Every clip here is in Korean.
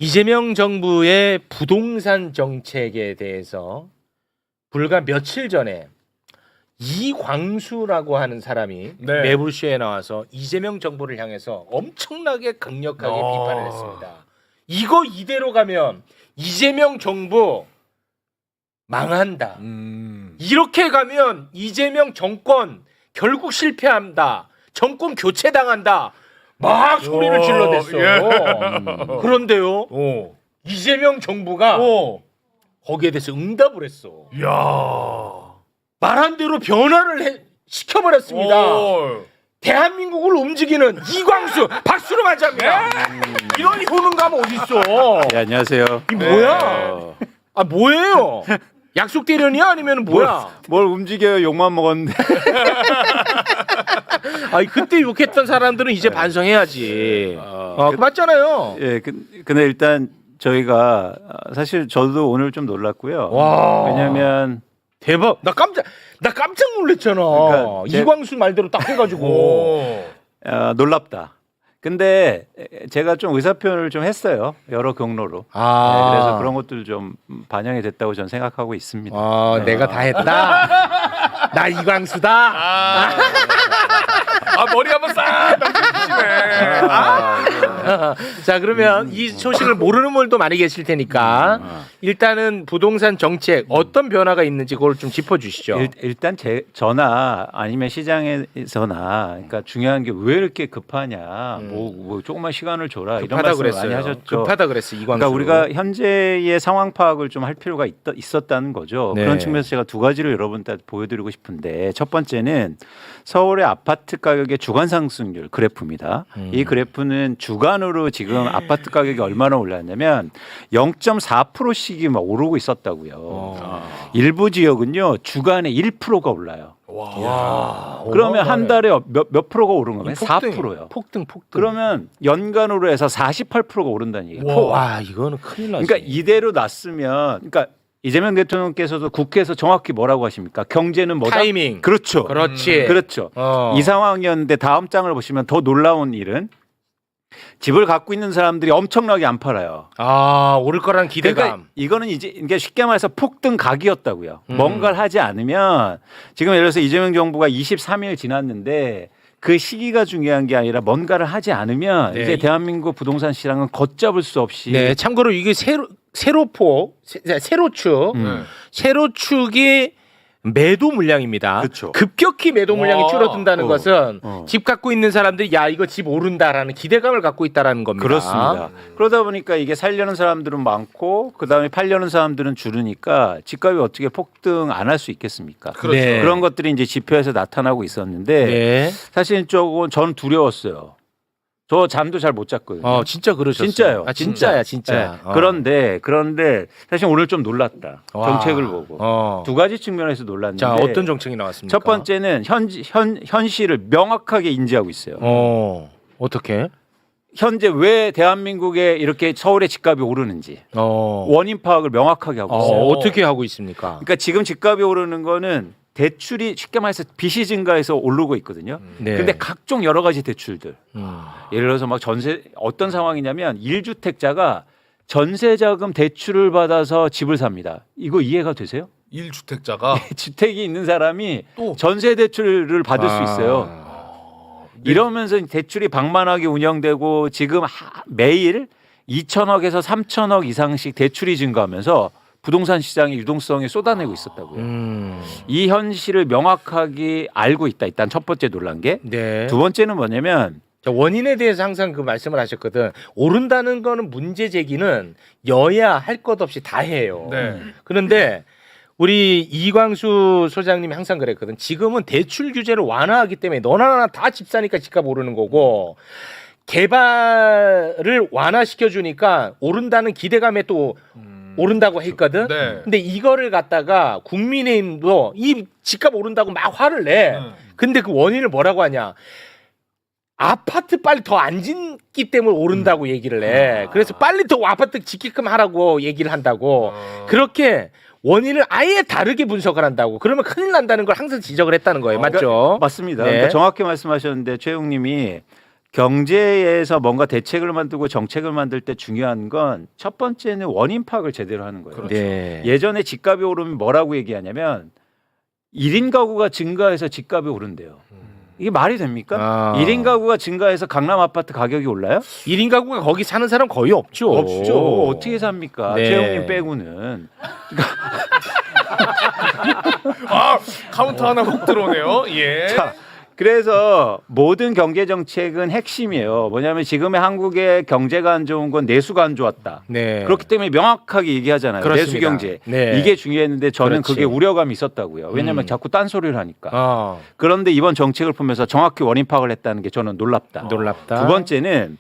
이재명 정부의 부동산 정책에 대해서 불과 며칠 전에 이광수라고 하는 사람이 네. 매불쇼에 나와서 이재명 정부를 향해서 엄청나게 강력하게 비판을 했습니다. 이거 이대로 가면 이재명 정부 망한다. 이렇게 가면 이재명 정권 결국 실패한다. 정권 교체당한다. 막 소리를 질러댔어요. 그런데요. 이재명 정부가 거기에 대해서 응답을 했어. 이야. 말한 대로 변화를 시켜버렸습니다. 대한민국을 움직이는 이광수 박수로 맞이합니다. 이런 효능감 어딨어? 네, 안녕하세요. 이 뭐야? 아 뭐예요? 약속 대련이야 아니면 뭐야? 뭘 움직여요? 욕만 먹었는데. 아니 그때 욕했던 사람들은 이제 반성해야지. 맞잖아요. 예, 근데 일단 저희가 사실 저도 오늘 좀 놀랐고요. 와. 왜냐하면 대박. 나 깜짝 놀랐잖아. 그러니까 이광수 말대로 딱 해가지고. 놀랍다. 근데 제가 좀 의사표현을 좀 했어요. 여러 경로로. 아. 그래서 그런 것들 좀 반영이 됐다고 저는 생각하고 있습니다. 내가 다 했다. 나 이광수다. 머리 한번 싹 남겨주시네. 자 그러면 이 소식을 모르는 분들도 많이 계실 테니까 일단은 부동산 정책 어떤 변화가 있는지 그걸 좀 짚어주시죠. 일단 저나 아니면 시장에서나 그러니까 중요한 게 왜 이렇게 급하냐. 뭐 조금만 시간을 줘라. 이런 급하다 말씀을 많이 그랬어요. 하셨죠. 급하다 그랬어 이광수. 그러니까 우리가 현재의 상황 파악을 좀 할 필요가 있었다는 거죠. 네. 그런 측면에서 제가 두 가지를 여러분한테 보여드리고 싶은데 첫 번째는 서울의 아파트 가격의 주간 상승률 그래프입니다. 이 그래프는 주간으로 지금 아파트 가격이 얼마나 올랐냐면 0.4%씩이 막 오르고 있었다고요. 일부 지역은요 주간에 1%가 올라요. 그러면 한 달에 몇 프로가 오른 거면 4%요. 폭등. 그러면 연간으로 해서 48%가 오른다는 얘기예요. 와 이거는 큰일 났어. 그러니까 이대로 놨으면, 그러니까 이재명 대통령께서도 국회에서 정확히 뭐라고 하십니까? 경제는 뭐다? 타이밍. 그렇죠. 그렇지. 그렇죠. 이 상황이었는데 다음 장을 보시면 더 놀라운 일은 집을 갖고 있는 사람들이 엄청나게 안 팔아요. 오를 거라는 기대감. 그러니까 이거는 이게 쉽게 말해서 폭등 각이었다고요. 뭔가를 하지 않으면 지금 예를 들어서 이재명 정부가 23일 지났는데 그 시기가 중요한 게 아니라 뭔가를 하지 않으면 네. 이제 대한민국 부동산 시장은 걷잡을 수 없이 네, 참고로 이게 세로축이 매도 물량입니다. 그렇죠. 급격히 매도 물량이 와. 줄어든다는 것은 어. 집 갖고 있는 사람들이 야 이거 집 오른다라는 기대감을 갖고 있다라는 겁니다. 그렇습니다. 그러다 보니까 이게 살려는 사람들은 많고 그다음에 팔려는 사람들은 줄으니까 집값이 어떻게 폭등 안 할 수 있겠습니까? 그렇죠. 네. 그런 것들이 이제 지표에서 나타나고 있었는데 네. 사실 조금 전 두려웠어요. 저 잠도 잘 못 잤거든요. 진짜 그러셨어요. 진짜요. 진짜야. 네. 그런데 사실 오늘 좀 놀랐다. 와. 정책을 보고 두 가지 측면에서 놀랐는데. 자 어떤 정책이 나왔습니까? 첫 번째는 현실을 명확하게 인지하고 있어요. 어떻게? 현재 왜 대한민국에 이렇게 서울의 집값이 오르는지 원인 파악을 명확하게 하고 있어요. 어떻게 하고 있습니까? 그러니까 지금 집값이 오르는 거는 대출이 쉽게 말해서 빚이 증가해서 오르고 있거든요. 네. 근데 각종 여러 가지 대출들. 음. 예를 들어서 막 전세 어떤 상황이냐면 1주택자가 전세 자금 대출을 받아서 집을 삽니다. 이거 이해가 되세요? 1주택자가 주택이 있는 사람이 또? 전세 대출을 받을 수 있어요. 이러면서 대출이 방만하게 운영되고 지금 매일 2천억에서 3천억 이상씩 대출이 증가하면서 부동산 시장의 유동성이 쏟아내고 있었다고요. 이 현실을 명확하게 알고 있다. 일단 첫 번째 놀란 게. 네. 두 번째는 뭐냐면 자, 원인에 대해서 항상 그 말씀을 하셨거든. 오른다는 거는 문제 제기는 여야 할 것 없이 다 해요. 네. 그런데 우리 이광수 소장님이 항상 그랬거든. 지금은 대출 규제를 완화하기 때문에 너나 나나 다 집 사니까 집값 오르는 거고 개발을 완화시켜 주니까 오른다는 기대감에 또 오른다고 했거든. 네. 근데 이거를 갖다가 국민의힘도 이 집값 오른다고 막 화를 내. 근데 그 원인을 뭐라고 하냐? 아파트 빨리 더 안 짓기 때문에 오른다고 얘기를 해. 그래서 빨리 더 아파트 짓게끔 하라고 얘기를 한다고. 그렇게 원인을 아예 다르게 분석을 한다고. 그러면 큰일 난다는 걸 항상 지적을 했다는 거예요. 맞죠? 맞습니다. 네. 그러니까 정확히 말씀하셨는데 최용님이 경제에서 뭔가 대책을 만들고 정책을 만들 때 중요한 건 첫 번째는 원인 파악을 제대로 하는 거예요. 네. 예전에 집값이 오르면 뭐라고 얘기하냐면 1인 가구가 증가해서 집값이 오른대요. 이게 말이 됩니까? 아. 1인 가구가 증가해서 강남 아파트 가격이 올라요? 1인 가구가 거기 사는 사람 거의 없죠. 없죠. 어떻게 삽니까? 네. 최영님 빼고는. 아 카운터 하나 훅 들어오네요. 예. 자, 그래서 모든 경제 정책은 핵심이에요. 뭐냐면 지금의 한국의 경제가 안 좋은 건 내수가 안 좋았다. 네. 그렇기 때문에 명확하게 얘기하잖아요. 그렇습니다. 내수 경제. 네. 이게 중요했는데 저는 그렇지. 그게 우려감이 있었다고요. 왜냐하면 자꾸 딴소리를 하니까. 그런데 이번 정책을 보면서 정확히 원인 파악을 했다는 게 저는 놀랍다. 놀랍다. 두 번째는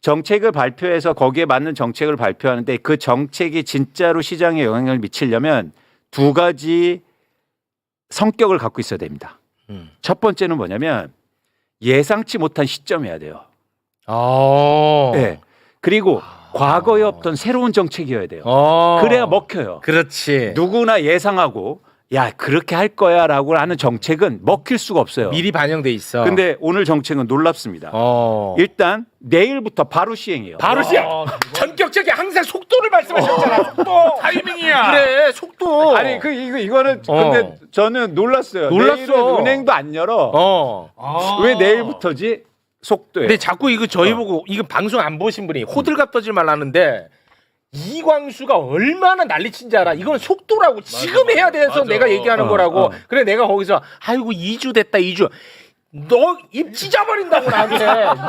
정책을 발표해서 거기에 맞는 정책을 발표하는데 그 정책이 진짜로 시장에 영향을 미치려면 두 가지 성격을 갖고 있어야 됩니다. 첫 번째는 뭐냐면 예상치 못한 시점이어야 돼요. 네. 그리고 과거에 없던 새로운 정책이어야 돼요. 그래야 먹혀요. 그렇지. 누구나 예상하고 야 그렇게 할 거야라고 하는 정책은 먹힐 수가 없어요. 미리 반영돼 있어. 근데 오늘 정책은 놀랍습니다. 일단 내일부터 바로 시행이에요. 바로 시작. 전격적이 항상 속도를 말씀하셨잖아. 속도. 타이밍이야. 그래, 속도. 아니 이거는 근데 저는 놀랐어요. 놀랐어. 내일은 은행도 안 열어. 왜 내일부터지? 속도에. 근데 자꾸 이거 저희 보고 이거 방송 안 보신 분이 호들갑 떠질 말하는데 이광수가 얼마나 난리친지 알아. 이건 속도라고 지금 해야 돼서 맞아. 내가 얘기하는 거라고. 그래 내가 거기서 아이고 2주 됐다 2주. 너 입 찢어버린다고 나한테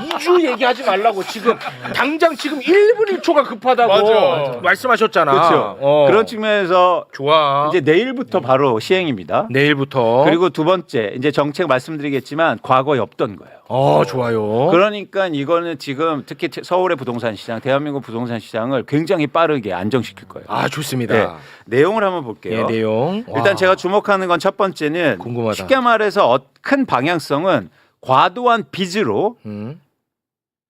2주 얘기하지 말라고 지금 당장 지금 1분 1초가 급하다고 맞아. 말씀하셨잖아. 그렇죠. 그런 측면에서 좋아. 이제 내일부터 바로 시행입니다. 내일부터. 그리고 두 번째 이제 정책 말씀드리겠지만 과거에 없던 거예요. 좋아요. 그러니까 이거는 지금 특히 서울의 부동산 시장, 대한민국 부동산 시장을 굉장히 빠르게 안정시킬 거예요. 좋습니다. 네. 내용을 한번 볼게요. 내용. 일단 제가 주목하는 건 첫 번째는 궁금하다. 쉽게 말해서 큰 방향성은 과도한 빚으로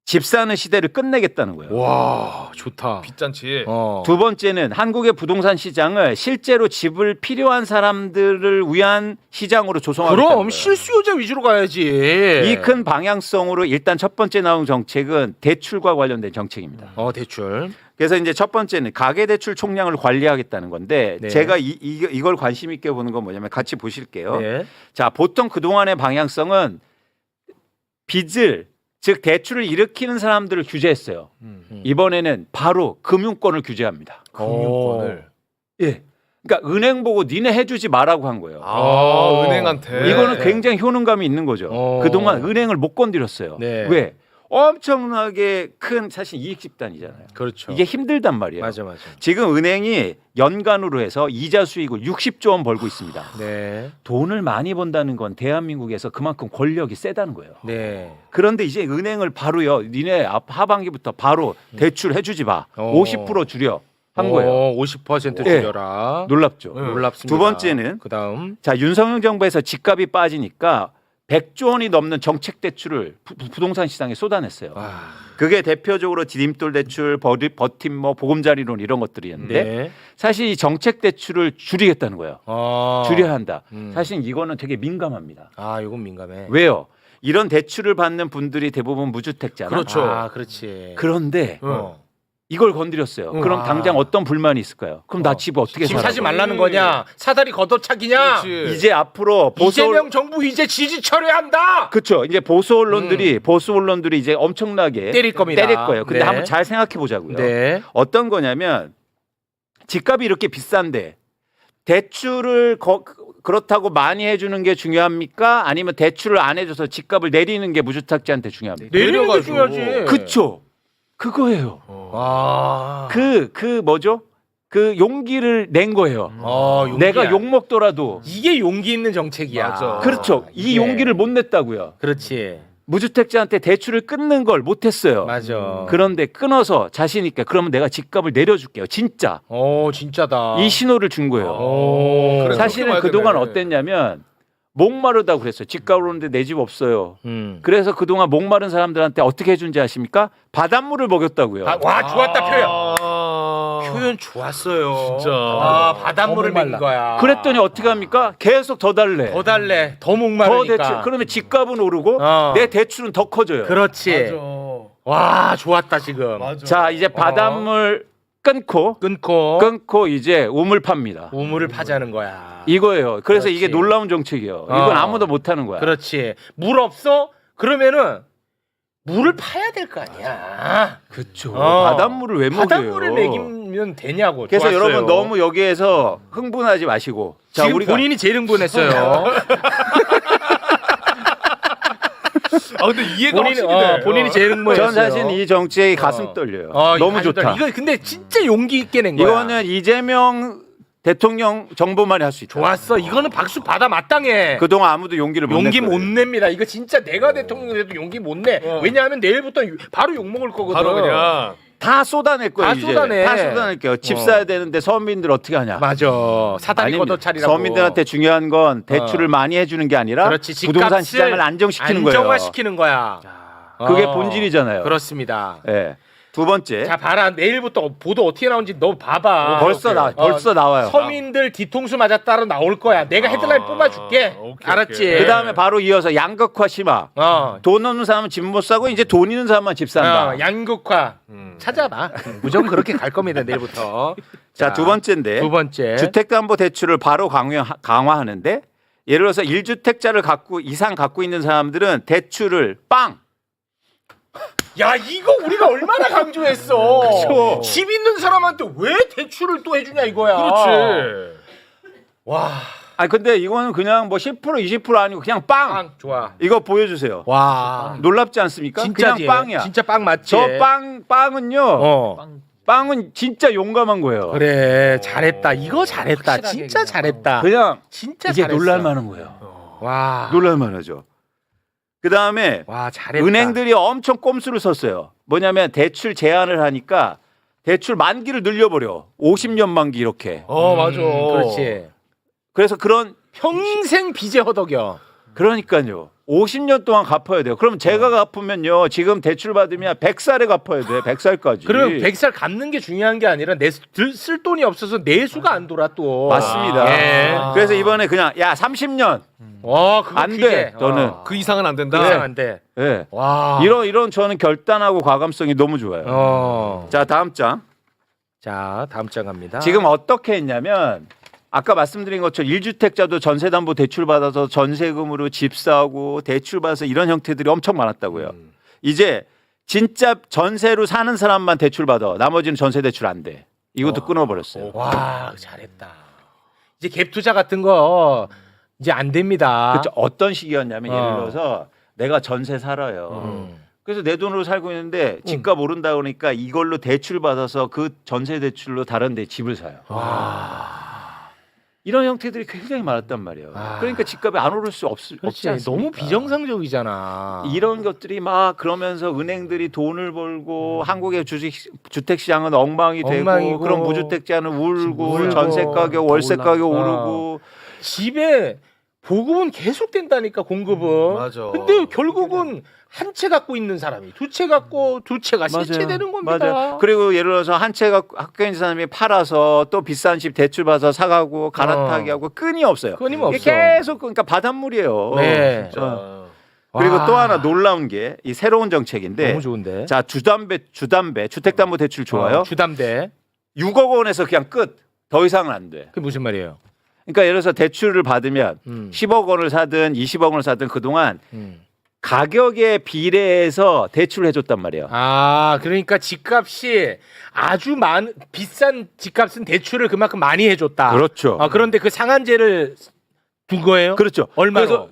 집 사는 시대를 끝내겠다는 거예요. 와, 좋다. 빚잔치. 두 번째는 한국의 부동산 시장을 실제로 집을 필요한 사람들을 위한 시장으로 조성하겠다는 그럼 거예요. 실수요자 위주로 가야지. 이 큰 방향성으로 일단 첫 번째 나온 정책은 대출과 관련된 정책입니다. 대출. 그래서 이제 첫 번째는 가계대출 총량을 관리하겠다는 건데 네. 제가 이걸 관심 있게 보는 건 뭐냐면 같이 보실게요. 네. 자, 보통 그동안의 방향성은 빚을 즉 대출을 일으키는 사람들을 규제했어요. 이번에는 바로 금융권을 규제합니다. 금융권을. 예. 그러니까 은행 보고 니네 해주지 마라고 한 거예요. 은행한테. 이거는 굉장히 효능감이 있는 거죠. 그동안 은행을 못 건드렸어요. 네. 왜? 엄청나게 큰 사실 이익 집단이잖아요. 그렇죠. 이게 힘들단 말이에요. 맞아. 지금 은행이 연간으로 해서 이자 수익을 60조 원 벌고 있습니다. 네. 돈을 많이 번다는 건 대한민국에서 그만큼 권력이 세다는 거예요. 네. 그런데 이제 은행을 바로요. 니네 하반기부터 바로 대출 해주지 마. 50% 줄여 한 거예요. 50% 네. 줄여라. 놀랍죠. 놀랍습니다. 두 번째는 그다음. 자 윤석열 정부에서 집값이 빠지니까 100조 원이 넘는 정책 대출을 부동산 시장에 쏟아냈어요. 그게 대표적으로 디딤돌 대출, 버팀목, 보금자리론 이런 것들이었는데 네. 사실 이 정책 대출을 줄이겠다는 거예요. 줄여야 한다. 사실 이거는 되게 민감합니다. 이건 민감해. 왜요? 이런 대출을 받는 분들이 대부분 무주택자나. 그렇죠. 그렇지. 그런데 이걸 건드렸어요. 그럼 당장 어떤 불만이 있을까요? 그럼 나 집 어떻게 집 살아? 사지 말라는 거냐? 사다리 걷어차기냐? 그렇지. 이제 앞으로 이재명 정부 이제 지지 철회한다. 그렇죠. 이제 보수 언론들이 이제 엄청나게 때릴 겁니다. 때릴 거예요. 근데 네. 한번 잘 생각해 보자고요. 네. 어떤 거냐면 집값이 이렇게 비싼데 대출을 그렇다고 많이 해주는 게 중요합니까? 아니면 대출을 안 해줘서 집값을 내리는 게 무주택자한테 중요합니까? 내리는 게 내려가지고. 중요하지. 그쵸. 그거예요. 그 뭐죠? 그 용기를 낸 거예요. 용기야. 내가 욕 먹더라도 이게 용기 있는 정책이야. 맞아. 그렇죠. 이 이게. 용기를 못 냈다고요. 그렇지. 무주택자한테 대출을 끊는 걸 못했어요. 맞아. 그런데 끊어서 자신 있게 그러면 내가 집값을 내려줄게요. 진짜 진짜다. 이 신호를 준 거예요. 그래, 사실은 그렇게 그동안 봐야 되네. 어땠냐면 목마르다고 그랬어요. 집값 오르는데 내 집 없어요. 그래서 그동안 목마른 사람들한테 어떻게 해준지 아십니까? 바닷물을 먹였다고요. 와 좋았다 표현. 표현 좋았어요. 진짜. 아, 바닷물을 너무 먹인 거야. 그랬더니 어떻게 합니까? 계속 더 달래. 더 달래. 더 더 목마르니까. 대출. 그러면 집값은 오르고 내 대출은 더 커져요. 그렇지. 맞아. 와, 좋았다 지금. 맞아. 자, 이제 바닷물 끊고 이제 우물 팝니다. 우물을 파자는 거야. 이거예요. 그래서 그렇지. 이게 놀라운 정책이에요. 이건 아무도 못 하는 거야. 그렇지. 물 없어? 그러면은 물을 파야 될 거 아니야. 그렇죠. 어. 바닷물을 왜 먹여요? 바닷물을 먹이면 되냐고. 그래서 좋았어요. 여러분 너무 여기에서 흥분하지 마시고. 자, 지금 우리가 본인이 제일 흥분했어요. 아 근데 이해가 확실히 돼. 본인이 제일 흥분했어요. 전 사실 이 정책이 가슴 떨려요. 이거 너무 가슴 좋다. 떨려. 이거 근데 진짜 용기 있게 낸 거야. 이거는 이재명 대통령 정부만이 할 수 있다. 좋았어. 이거는 박수 받아 마땅해. 그동안 아무도 용기를 못 용기 냈거든요. 못 냅니다. 이거 진짜 내가 대통령이 돼도 용기 못 내. 왜냐하면 내일부터 바로 욕 먹을 거거든. 바로 그냥 다 쏟아낼 거예요. 다 이제. 쏟아내. 다 쏟아낼게요. 집 사야 되는데 서민들 어떻게 하냐. 맞아. 사다리 아닙니다. 걷어차리라고. 서민들한테 중요한 건 대출을 많이 해주는 게 아니라 그렇지. 부동산 집값을 시장을 안정시키는 거예요. 안정화시키는 거야. 그게 본질이잖아요. 그렇습니다. 예. 두 번째. 자, 봐라. 내일부터 보도 어떻게 나오는지 너 봐봐. 벌써 나와요. 서민들 뒤통수 맞았다로 나올 거야. 내가 헤드라인 뽑아줄게. 오케이, 알았지? 오케이. 그 다음에 바로 이어서 양극화 심화. 돈 없는 사람은 집 못 사고 이제 돈 있는 사람만 집 산다. 양극화. 찾아봐. 무조건 그렇게 갈 겁니다. 내일부터. 자, 두 번째인데. 두 번째. 주택담보대출을 바로 강화하는데 예를 들어서 1주택자를 이상 갖고 있는 사람들은 대출을 빵. 야, 이거 우리가 얼마나 강조했어. 그쵸. 집 있는 사람한테 왜 대출을 또 해주냐 이거야. 그렇지. 와, 아 근데 이거는 그냥 뭐 10% 20% 아니고 그냥 빵. 빵 좋아. 이거 보여주세요. 와, 놀랍지 않습니까? 진짜지. 그냥 빵이야. 진짜 빵 맞지. 저 빵은요. 어. 빵은 진짜 용감한 거예요. 그래, 잘했다. 이거 잘했다. 진짜 잘했다. 그냥 진짜 이게 잘했어. 놀랄만한 거예요. 와, 놀랄만하죠. 그 다음에 와, 잘했다. 은행들이 엄청 꼼수를 썼어요. 뭐냐면 대출 제한을 하니까 대출 만기를 늘려버려. 50년 만기 이렇게. 맞아. 그렇지. 그래서 평생 빚에 허덕여. 그러니까요. 50년 동안 갚아야 돼요. 그럼 제가 갚으면요. 지금 대출 받으면 100살에 갚아야 돼. 100살까지. 그럼 100살 갚는 게 중요한 게 아니라 쓸 돈이 없어서 내수가 안 돌아 또. 맞습니다. 예. 그래서 이번에 그냥 야 30년 그거 안 규제. 돼. 저는 그 이상은 안 된다. 그 이상 안 돼. 예. 와. 이런 저는 결단하고 과감성이 너무 좋아요. 자, 다음 장. 자, 다음 장 갑니다. 지금 어떻게 했냐면 아까 말씀드린 것처럼 1주택자도 전세담보 대출 받아서 전세금으로 집 사고 대출 받아서 이런 형태들이 엄청 많았다고요. 이제 진짜 전세로 사는 사람만 대출 받아. 나머지는 전세 대출 안 돼. 이것도 끊어버렸어요. 와, 잘했다. 이제 갭 투자 같은 거 이제 안 됩니다. 그렇죠. 어떤 식이었냐면 예를 들어서 내가 전세 살아요. 그래서 내 돈으로 살고 있는데 집값 오른다 그러니까 이걸로 대출 받아서 그 전세 대출로 다른 데 집을 사요. 이런 형태들이 굉장히 많았단 말이에요. 그러니까 집값이 안 오를 수 없지 그렇지. 않습니까? 너무 비정상적이잖아. 이런 것들이 막 그러면서 은행들이 돈을 벌고 한국의 주택 시장은 엉망이 되고 엉망이고, 그럼 무주택자는 울고 울고, 전세 가격, 월세 가격 올라. 오르고 집에 보급은 계속 된다니까 공급은. 맞아. 근데 결국은 한 채 갖고 있는 사람이 두 채 갖고 두 채가 세 채 되는 겁니다. 맞아요. 그리고 예를 들어서 한 채가 학교 있는 사람이 팔아서 또 비싼 집 대출 받아서 사가고 갈아타기 하고 끈이 없어요. 끊임없어. 이게 계속 그러니까 바닷물이에요. 네. 진짜. 그리고 와. 또 하나 놀라운 게 이 새로운 정책인데 너무 좋은데. 자 주담배 주택담보대출 좋아요. 주담대. 6억 원에서 그냥 끝. 더 이상은 안 돼. 그게 무슨 말이에요? 그러니까 예를 들어서 대출을 받으면 10억 원을 사든 20억 원을 사든 그동안 가격에 비례해서 대출을 해줬단 말이에요. 그러니까 집값이 아주 비싼 집값은 대출을 그만큼 많이 해줬다. 그렇죠. 그런데 그 상한제를 둔 거예요? 그렇죠. 얼마로? 그래서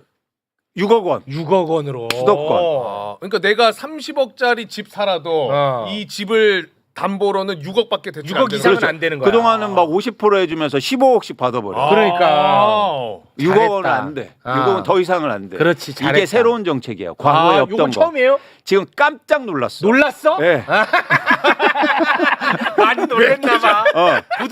6억 원. 6억 원으로. 수도권. 그러니까 내가 30억짜리 집 살아도 이 집을 담보로는 6억밖에 대출 안 6억 되는 이상은 거죠. 안 되는 거야. 그동안은 막 50% 해주면서 15억씩 받아버려. 그러니까. 6억 원은 잘했다. 안 돼. 6억은 더 이상은 안 돼. 그렇지, 잘했다. 이게 새로운 정책이에요. 과거에 없던 이건 거. 처음이에요? 지금 깜짝 놀랐어. 놀랐어? 네. 많이 놀랬나 봐.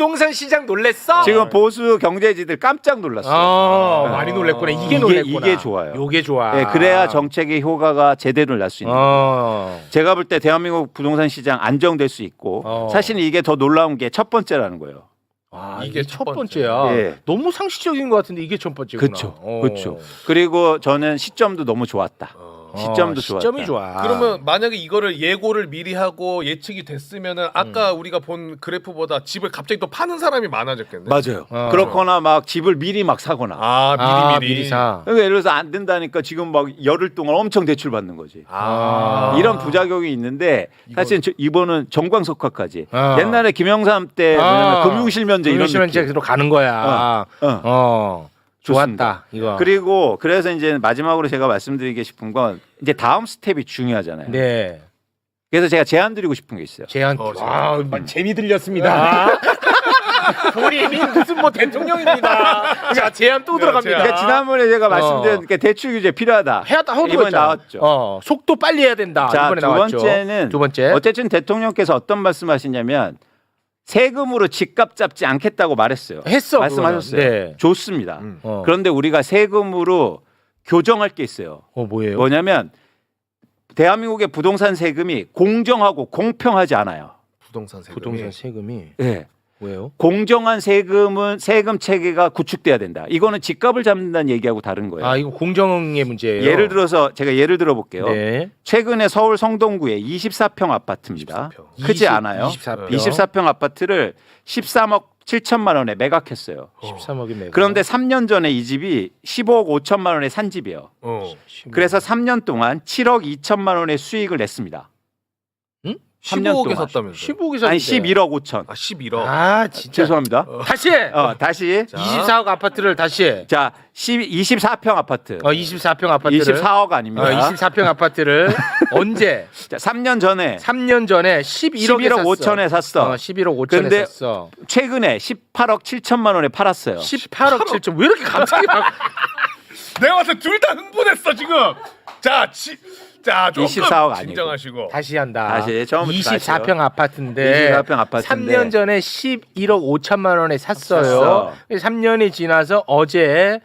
부동산 시장 놀랬어? 지금 보수 경제지들 깜짝 놀랐어요. 많이 놀랬구나. 이게 놀랬구나. 이게 좋아요. 요게 좋아. 네, 그래야 정책의 효과가 제대로 날 수 있는 거예요. 제가 볼 때 대한민국 부동산 시장 안정될 수 있고 사실 이게 더 놀라운 게 첫 번째라는 거예요. 이게 첫 번째야. 예. 너무 상식적인 것 같은데 이게 첫 번째구나. 그렇죠. 그리고 저는 시점도 너무 좋았다. 시점도 좋았다. 시점이 좋아. 그러면 만약에 이거를 예고를 미리 하고 예측이 됐으면은 아까 우리가 본 그래프보다 집을 갑자기 또 파는 사람이 많아졌겠네. 맞아요. 그렇거나 막 집을 미리 막 사거나. 미리 사. 그러니까 예를 들어서 안 된다니까 지금 막 열흘 동안 엄청 대출 받는 거지. 이런 부작용이 있는데 사실 이번은 정광석화까지. 옛날에 김영삼 때 뭐냐면 금융실면제 이런 금융실면제로 가는 거야. 좋았다 이거. 그리고 그래서 이제 마지막으로 제가 말씀드리고 싶은 건 이제 다음 스텝이 중요하잖아요. 네. 그래서 제가 제안 드리고 싶은 게 있어요. 제안. 재미 들렸습니다. 본인이 무슨 뭐 대통령입니다. 자 제안 또 들어갑니다. 그러니까 지난번에 제가 말씀드린 게 대출 규제 필요하다. 이번에 나왔죠. 속도 빨리 해야 된다. 자, 이번에 두 나왔죠. 번째는 두 번째. 어쨌든 대통령께서 어떤 말씀하시냐면 세금으로 집값 잡지 않겠다고 말했어요. 말씀하셨어요. 네. 좋습니다. 그런데 우리가 세금으로 교정할 게 있어요. 뭐예요? 뭐냐면 대한민국의 부동산 세금이 공정하고 공평하지 않아요. 부동산 세금이. 네. 왜요? 공정한 세금 체계가 구축돼야 된다. 이거는 집값을 잡는다는 얘기하고 다른 거예요. 이거 공정의 문제예요. 예를 들어서 제가 예를 들어 볼게요. 네. 최근에 서울 성동구에 24평 아파트입니다. 24평. 크지 않아요. 24평 아파트를 13억 7천만 원에 매각했어요. 13억이 매각. 그런데 3년 전에 이 집이 15억 5천만 원에 산 집이에요. 그래서 3년 동안 7억 2천만 원의 수익을 냈습니다. 15억에 샀다면서요? 15억에 아니 11억 5천. 11억. 진짜. 죄송합니다. 다시. 다시. 24억 아파트를 다시. 자, 24평 아파트. 24평 아파트를. 24억 아닙니다. 24평 아파트를 언제? 자, 3년 전에 11억 5천에 샀어. 11억 5천에 근데 샀어. 최근에 18억 7천만 원에 팔았어요. 18억 7천. 왜 이렇게 갑자기 막 내가 봤을 때 둘 다 흥분했어 지금. 자, 조금 24억 아니고. 진정하시고. 다시 한다. 다시 처음부터 24평 아파트인데 24평 아파트인데 3년 전에 11억 5천만 원에 샀어요. 3년이 지나서 어제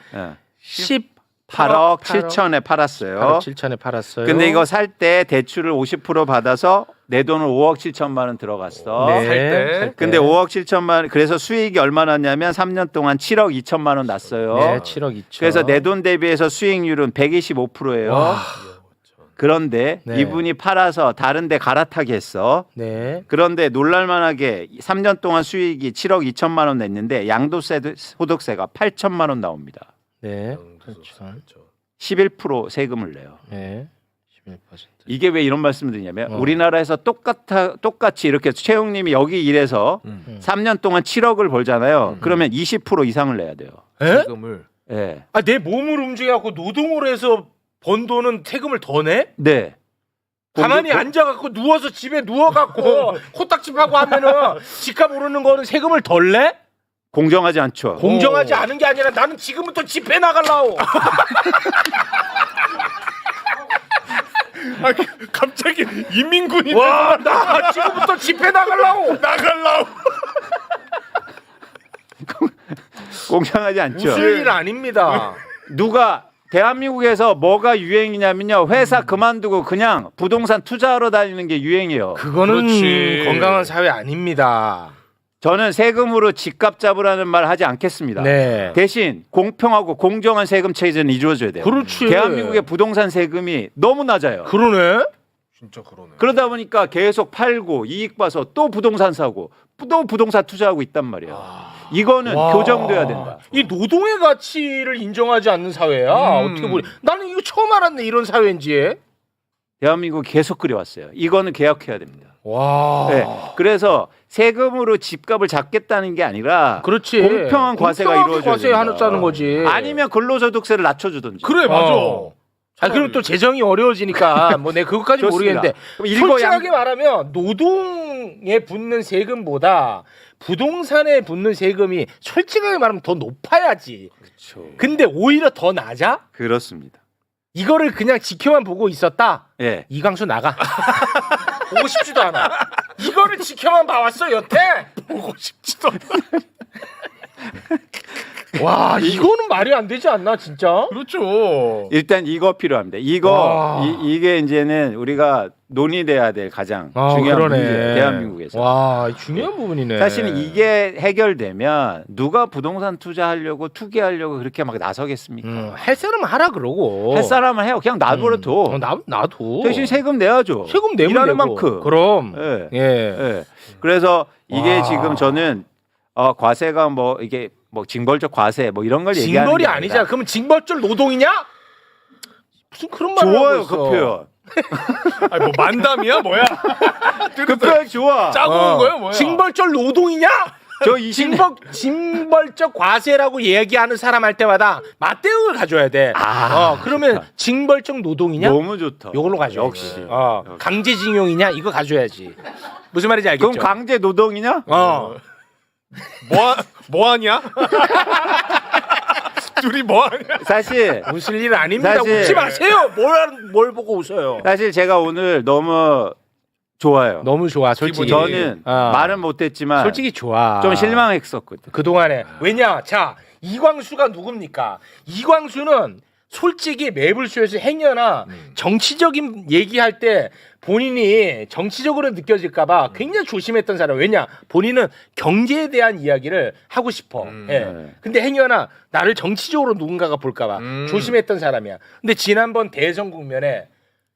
8억 7천에 팔았어요. 8억 7천에 팔았어요. 근데 이거 살 때 대출을 50% 받아서 내 돈을 5억 7천만 원 들어갔어. 네. 살 때. 근데 5억 7천만 원 그래서 수익이 얼마 났냐면 3년 동안 7억 2천만 원 났어요. 네, 7억 2천. 그래서 내 돈 대비해서 수익률은 125%예요. 그런데 네. 이분이 팔아서 다른 데 갈아타게 했어. 네. 그런데 놀랄만하게 3년 동안 수익이 7억 2천만 원 냈는데 양도세 소득세가 8천만 원 나옵니다. 네. 11% 세금을 내요. 네. 11%. 이게 왜 이런 말씀을 드리냐면 우리나라에서 똑같이 이렇게 최영님이 여기 일해서 3년 동안 7억을 벌잖아요. 그러면 20% 이상을 내야 돼요. 세금을. 네. 내 몸을 움직여갖고 노동을 해서 번 돈은 세금을 더 내? 네. 가만히 앉아갖고 누워서 집에 누워갖고 코딱지하고 하면은 집값 오르는 거는 세금을 덜 내? 공정하지 않죠. 공정하지 않은 게 아니라 나는 지금부터 집회 나갈라오. 갑자기 인민군이 와, 나 지금부터 집회 나갈라오. 공정하지 않죠. 웃을 일 아닙니다. 누가 대한민국에서 뭐가 유행이냐면요. 회사 그만두고 그냥 부동산 투자하러 다니는 게 유행이에요. 그거는 그렇지. 건강한 사회 아닙니다. 저는 세금으로 집값 잡으라는 말 하지 않겠습니다. 네. 대신 공평하고 공정한 세금 체제는 이루어져야 돼요. 그렇지. 대한민국의 부동산 세금이 너무 낮아요. 그러네. 진짜 그러네. 그러다 보니까 계속 팔고 이익 봐서 또 부동산 사고 또 부동산 투자하고 있단 말이에요. 이거는 교정돼야 된다. 이 노동의 가치를 인정하지 않는 사회야. 어떻게 보니? 나는 이거 처음 알았네. 이런 사회인지. 대한민국이 계속 그래왔어요. 이거는 개혁해야 됩니다. 와. 네. 그래서 세금으로 집값을 잡겠다는 게 아니라 그렇지. 공평한 과세가 공평하게 이루어져야 과세 하자는 거지. 아니면 근로소득세를 낮춰주든지. 그래 맞아. 그럼 또 재정이 어려워지니까 뭐 내가 그것까지 좋습니다. 모르겠는데 그럼 솔직하게 말하면 노동에 붙는 세금보다 부동산에 붙는 세금이 솔직하게 말하면 더 높아야지. 그렇죠. 근데 오히려 더 낮아? 그렇습니다. 이거를 그냥 지켜만 보고 있었다. 예. 이광수 나가. 보고 싶지도 않아. 이거를 지켜만 봐왔어 여태. 보고 싶지도 않아. 와 이거는 말이 안 되지 않나 진짜? 그렇죠. 일단 이거 필요합니다. 이거 와. 이게 이제는 우리가 논의돼야 될 가장 중요한 그러네. 문제예요. 대한민국에서. 와 중요한 부분이네. 사실은 이게 해결되면 누가 부동산 투자하려고 투기하려고 그렇게 막 나서겠습니까? 할 사람은 하라 그러고 할 사람은 해요. 그냥 놔둬 둬. 나도 대신 세금 내야죠. 세금 내면 일하는 되고. 만큼. 그럼 예. 예. 예. 그래서 이게 와. 지금 저는 과세가 뭐 이게 뭐 징벌적 과세 뭐 이런 걸 얘기하는 징벌이 게 아니잖아. 그러면 징벌적 노동이냐? 무슨 그런 말을 좋아요 하고 있어. 그 표현. 아니 뭐 만담이야 뭐야? 그 표현 좋아. 짜고 온 거야 뭐야? 징벌적 노동이냐? 저 20년 징벌적 과세라고 얘기하는 사람 할 때마다 맞대응을 가져야 돼. 그러면 좋다. 징벌적 노동이냐? 너무 좋다. 요걸로 가져야지. 역시. 역시. 강제징용이냐? 이거 가져야지. 무슨 말인지 알겠죠? 그럼 강제 노동이냐? 뭐하냐? 둘이 뭐하냐? 사실 웃을 일 아닙니다. 사실- 웃지 마세요. 뭘 보고 웃어요? 사실 제가 오늘 너무 좋아요. 너무 좋아. 솔직히 저는 말은 못했지만 솔직히 좋아. 좀 실망했었거든. 그동안에 왜냐? 자 이광수가 누굽니까? 이광수는 솔직히 매불쇼에서 행여나 정치적인 얘기할 때 본인이 정치적으로 느껴질까봐 굉장히 조심했던 사람. 왜냐? 본인은 경제에 대한 이야기를 하고 싶어. 예. 근데 행여나 나를 정치적으로 누군가가 볼까봐 조심했던 사람이야. 근데 지난번 대선 국면에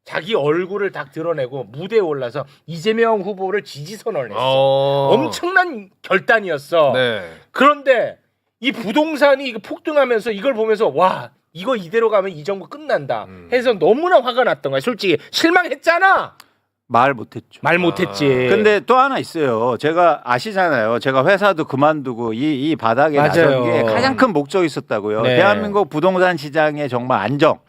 자기 얼굴을 딱 드러내고 무대에 올라서 이재명 후보를 지지 선언을 했어. 엄청난 결단이었어. 네. 그런데 이 부동산이 폭등하면서 이걸 보면서 와 이거 이대로 가면 이 정부 끝난다 해서 너무나 화가 났던 거야. 솔직히 실망했잖아. 말 못했죠. 말 못했지. 근데 또 하나 있어요. 제가 아시잖아요. 제가 회사도 그만두고 이 바닥에 맞아요. 나선 게 가장 큰 목적이 있었다고요. 네. 대한민국 부동산 시장의 정말 안정.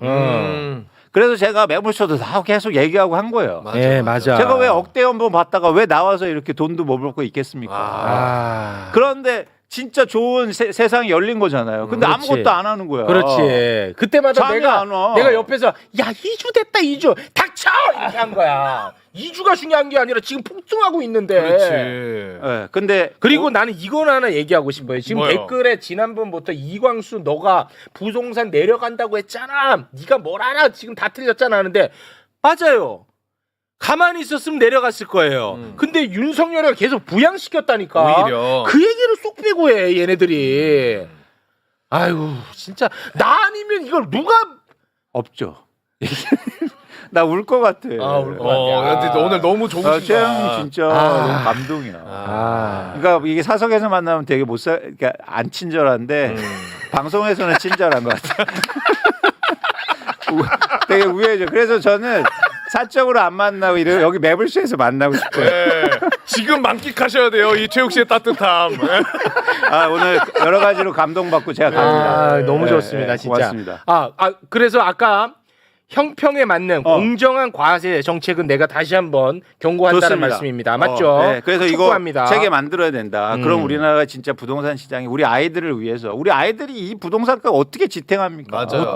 그래서 제가 매불쇼도 다 계속 얘기하고 한 거예요. 네, 맞아. 제가 왜 억대 연봉 받다가 왜 나와서 이렇게 돈도 못 벌고 있겠습니까? 그런데 진짜 좋은 세상이 열린 거잖아요. 근데 그렇지. 아무것도 안 하는 거야. 그렇지. 그때마다 잠이 안 와. 내가 옆에서 야 2주 됐다 2주 닥쳐 이렇게 한 거야. 2주가 중요한 게 아니라 지금 폭등하고 있는데. 그렇지. 예, 근데 그리고 나는 이건 하나 얘기하고 싶어요. 지금 뭐요? 댓글에 지난번부터 이광수 너가 부동산 내려간다고 했잖아. 네가 뭘 알아? 지금 다 틀렸잖아 하는데 맞아요. 가만히 있었으면 내려갔을 거예요. 근데 윤석열이가 계속 부양시켰다니까. 오히려. 그 얘기를 쏙 빼고 해 얘네들이. 아유 진짜 나 아니면 이걸 누가 없죠. 나 울 것 같아. 울 것 같아. 근데 오늘 너무 좋으시다. 최영이 진짜 너무 감동이야. 그러니까 이게 사석에서 만나면 되게 그러니까 안 친절한데 방송에서는 친절한 것 같아. 되게 우회죠. 그래서 저는 사적으로 안 만나고 여기 매불쇼에서 만나고 싶어요. 네. 지금 만끽하셔야 돼요. 이 최욱 씨의 따뜻함. 오늘 여러 가지로 감동받고 제가 갑니다. 너무 네, 좋습니다, 네, 진짜. 고맙습니다. 그래서 아까 형평에 맞는 공정한 과세 정책은 내가 다시 한번 경고한다는 좋습니다. 말씀입니다. 맞죠? 네, 그래서 축구합니다. 이거 체계 만들어야 된다. 그럼 우리나라가 진짜 부동산 시장이 우리 아이들을 위해서 우리 아이들이 이 부동산가 어떻게 지탱합니까? 맞아요.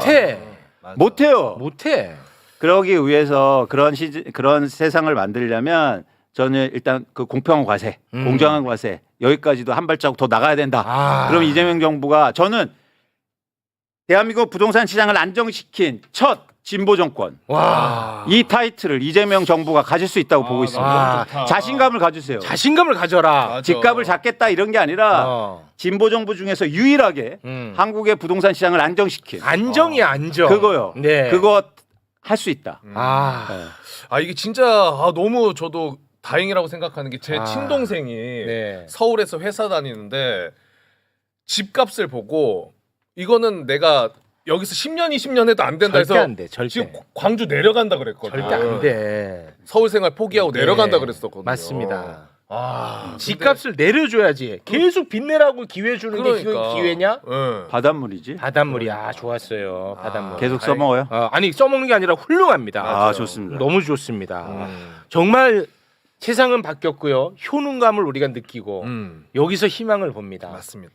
못해요. 못해. 그러기 위해서 그런 세상을 만들려면 저는 일단 그 공평한 과세, 공정한 과세 여기까지도 한 발자국 더 나가야 된다. 그럼 이재명 정부가 저는 대한민국 부동산 시장을 안정시킨 첫 진보 정권. 이 타이틀을 이재명 정부가 가질 수 있다고 보고 있습니다. 자신감을 가지세요. 자신감을 가져라. 맞아. 집값을 잡겠다 이런 게 아니라 진보 정부 중에서 유일하게 한국의 부동산 시장을 안정시킨 안정이야 안정. 그거요. 네. 그거 할 수 있다. 이게 진짜 너무 저도 다행이라고 생각하는 게 제 친동생이 서울에서 회사 다니는데 집값을 보고 이거는 내가 여기서 10년 20년 해도 안 된다 절대 해서 안 돼. 절대. 지금 광주 내려간다 그랬거든요. 절대 안 돼. 서울 생활 포기하고 내려간다 그랬었거든요. 맞습니다. 근데- 집값을 내려줘야지. 계속 빚내라고 기회 주는 게 그러니까. 기회냐? 네. 바닷물이지. 바닷물이 좋았어요. 바닷물. 계속 써먹어요? 아니 써먹는 게 아니라 훌륭합니다. 좋습니다. 너무 좋습니다. 정말 세상은 바뀌었고요. 효능감을 우리가 느끼고 여기서 희망을 봅니다. 맞습니다.